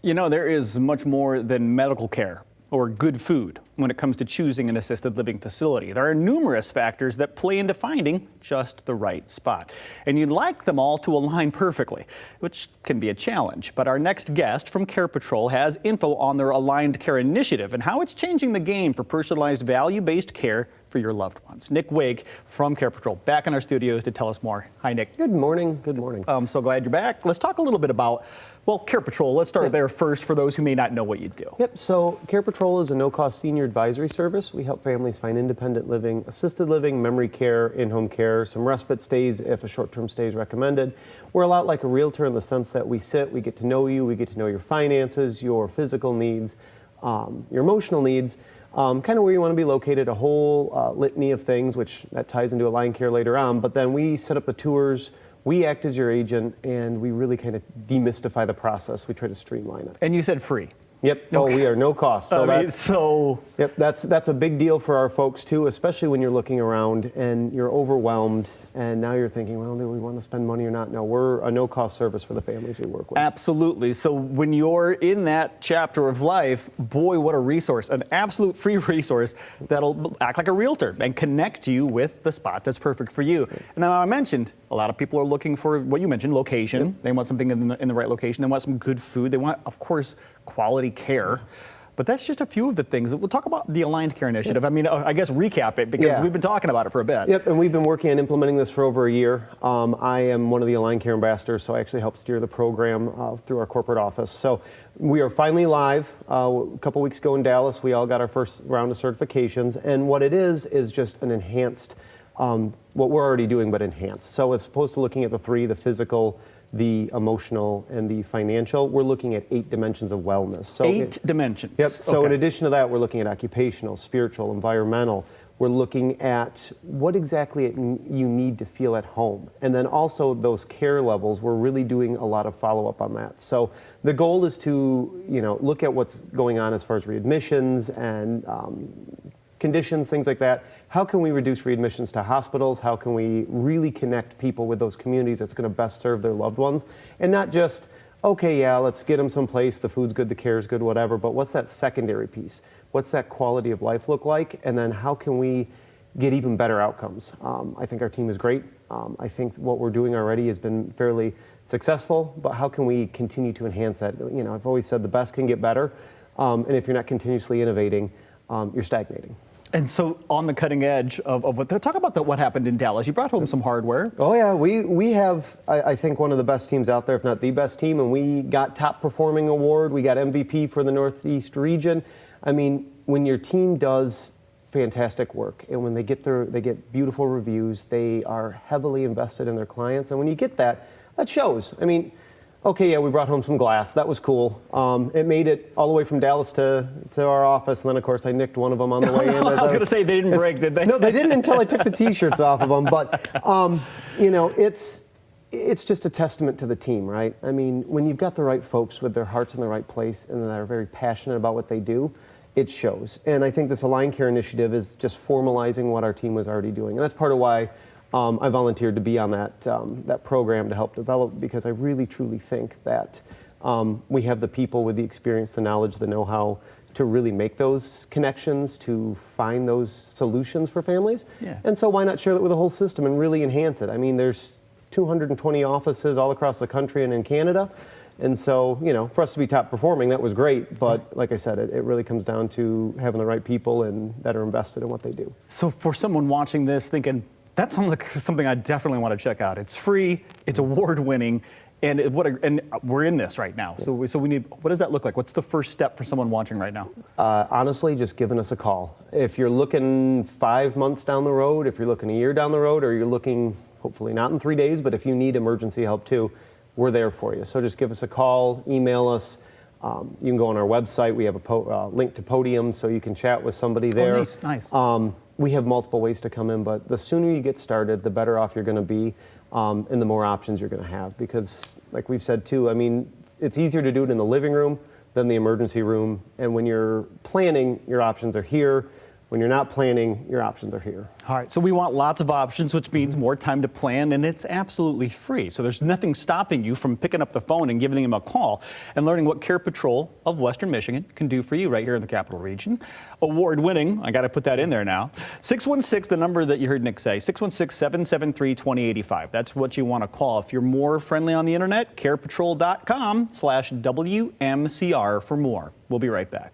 You know, there is much more than medical care or good food when it comes to choosing an assisted living facility. There are numerous factors that play into finding just the right spot. And you'd like them all to align perfectly, which can be a challenge. But our next guest from CarePatrol has info on their AlignedCare initiative and how it's changing the game for personalized value-based care for your loved ones. Nick Wake from CarePatrol back in our studios to tell us more. Hi, Nick. Good morning. Good morning. I'm so glad you're back. Let's talk a little bit about, well, CarePatrol. Let's start there first for those who may not know what you do. Yep. So CarePatrol is a no-cost senior advisory service. We help families find independent living, assisted living, memory care, in-home care, some respite stays if a short-term stay is recommended. We're a lot like a realtor in the sense that we get to know you, we get to know your finances, your physical needs, your emotional needs, kind of where you want to be located, a whole litany of things, which that ties into AlignedCare later on. But then we set up the tours, we act as your agent, and we really kind of demystify the process. We try to streamline it. And you said free. Yep. Okay. Oh, we are no cost. So Yep. That's a big deal for our folks too, especially when you're looking around and you're overwhelmed, and now you're thinking, well, do we want to spend money or not? No, we're a no-cost service for the families we work with. Absolutely. So when you're in that chapter of life, boy, what a resource, an absolute free resource that'll act like a realtor and connect you with the spot that's perfect for you. And now I mentioned, a lot of people are looking for what you mentioned, location. Yep. They want something in the right location. They want some good food. They want, of course, quality care. But that's just a few of the things. We'll talk about the AlignedCare initiative. Yep. I mean, I guess recap it because we've been talking about it for a bit. Yep, and we've been working on implementing this for over a year. I am one of the AlignedCare ambassadors, so I actually help steer the program through our corporate office. So we are finally live. A couple weeks ago in Dallas, we all got our first round of certifications. And what it is just an enhanced, what we're already doing, but enhanced. So as opposed to looking at the three, the physical, the emotional, and the financial, we're looking at 8 dimensions of wellness. So 8 dimensions. Yep. So in addition to that, we're looking at occupational, spiritual, environmental. We're looking at what exactly you need to feel at home. And then also those care levels, we're really doing a lot of follow-up on that. So the goal is to, look at what's going on as far as readmissions and conditions, things like that. How can we reduce readmissions to hospitals? How can we really connect people with those communities that's going to best serve their loved ones? And not just, okay, yeah, let's get them someplace, the food's good, the care is good, whatever, but what's that secondary piece? What's that quality of life look like? And then how can we get even better outcomes? I think our team is great. I think what we're doing already has been fairly successful, but how can we continue to enhance that? I've always said the best can get better, and if you're not continuously innovating, you're stagnating. And so on the cutting edge of what, talk about what happened in Dallas. You brought home some hardware. Oh yeah, we have, I think, one of the best teams out there, if not the best team, and we got top performing award. We got MVP for the Northeast region. I mean, when your team does fantastic work and when they get beautiful reviews, they are heavily invested in their clients. And when you get that shows. I mean, okay, yeah, we brought home some glass. That was cool. It made it all the way from Dallas to our office, and then of course I nicked one of them on the way in. I was going to say they didn't break, did they? No, they didn't until I took the T-shirts off of them. But it's just a testament to the team, right? I mean, when you've got the right folks with their hearts in the right place and they're very passionate about what they do, it shows. And I think this AlignedCare initiative is just formalizing what our team was already doing, and that's part of why I volunteered to be on that program to help develop, because I really truly think that we have the people with the experience, the knowledge, the know-how to really make those connections, to find those solutions for families. Yeah. And so why not share that with the whole system and really enhance it? I mean, there's 220 offices all across the country and in Canada. And so, for us to be top performing, that was great. But like I said, it really comes down to having the right people and that are invested in what they do. So for someone watching this thinking, that sounds like something I definitely want to check out. It's free, it's award-winning, and we're in this right now. So we need, what does that look like? What's the first step for someone watching right now? Honestly, just giving us a call. If you're looking 5 months down the road, if you're looking a year down the road, or you're looking, hopefully not in 3 days, but if you need emergency help too, we're there for you. So just give us a call, email us. You can go on our website. We have a link to Podium, so you can chat with somebody there. Oh, nice. We have multiple ways to come in, but the sooner you get started, the better off you're going to be, and the more options you're going to have. Because, like we've said too, I mean, it's easier to do it in the living room than the emergency room. And when you're planning, your options are here. when you're not planning, your options are here. All right, so we want lots of options, which means more time to plan, and it's absolutely free. So there's nothing stopping you from picking up the phone and giving them a call and learning what CarePatrol of Western Michigan can do for you right here in the Capital Region. Award-winning, I got to put that in there now. 616, the number that you heard Nick say, 616-773-2085. That's what you want to call. If you're more friendly on the internet, carepatrol.com/WMCR for more. We'll be right back.